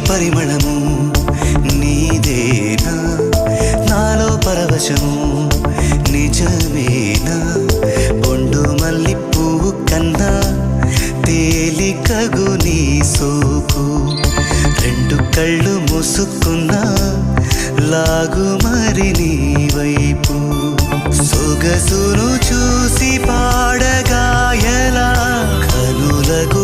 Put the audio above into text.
పరిమళము నీదేనా నాలో పరవశము నిజమేనా బొండు మల్లి పువ్వు కన్నా తేలికగు నీ సోకు రెండు కళ్ళు మూసుకున్నా లాగు మరి నీ వైపు సొగసును చూసి పాడగాయలా కనులకు